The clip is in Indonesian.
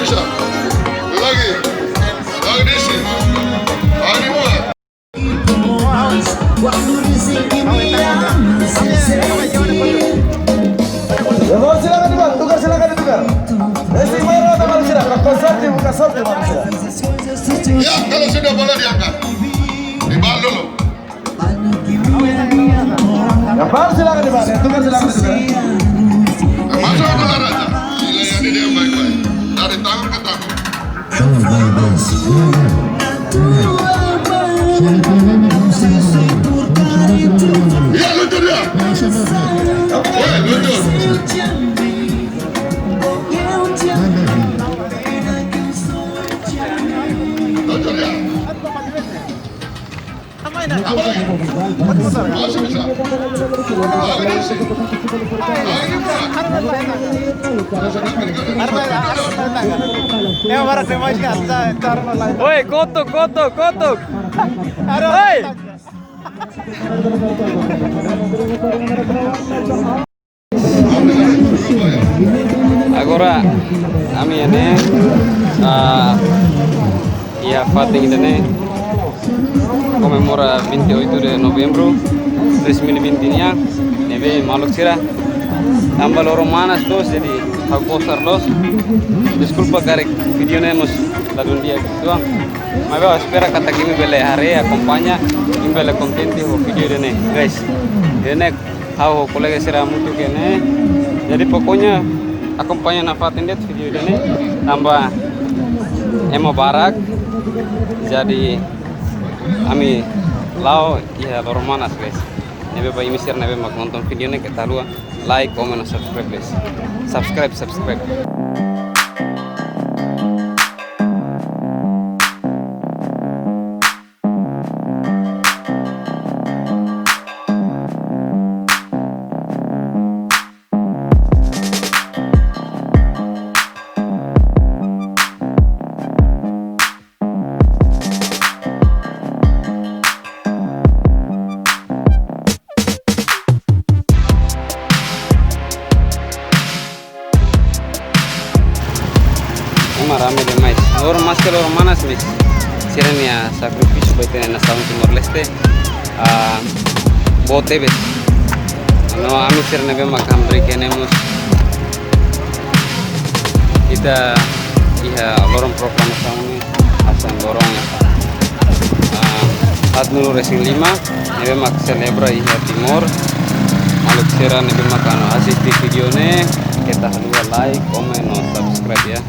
bisa. Lagi di sini. Lagi buat. Silakan dibuat, silakan ditukar. Racing merah atau manusia, konsorsi bukan sorti manusia. Ya, kalau sudah bola diangkat. Dibal dulu. Yang baru silakan dibuat, yang tukar silakan ditukar. Masuk bola raja. Dilayani dia baik-baik. Dari tangan ke tangan. Ya, luncur dia. Luncur. Luncur dia. Masih bisa. Lagi di sini. Lagi buat. Woi, kotuk. Hei. Agora kami ini ya Fatih ini comemora 28 de novembro 2020 neve Maluk Sira tambah loro manas dos jadi aku postar los disculpa karek video nemos la dia gitu ma veo espera kata kimi bele hare acompaña im bele contenti ho video dene guys dene how kolega Sira mutu kene jadi pokoknya acompaña na Fatin det video dene tambah emo barak jadi kami lau ya loro manas guys nebe ba imisir nebe mak nonton video ne kita lu like comment subscribe guys subscribe marame demais loro mas que loro manas mis sirenia sacrificio baita na Saung Timor Leste bote bet no ami sirne be makam rekenemos kita iha lorong proklamação ni asan lorong adnulu racing 5 nebe mak celebra iha Timor Maluk Sira nebe makano assist video ne kita dua like comment no subscribe ya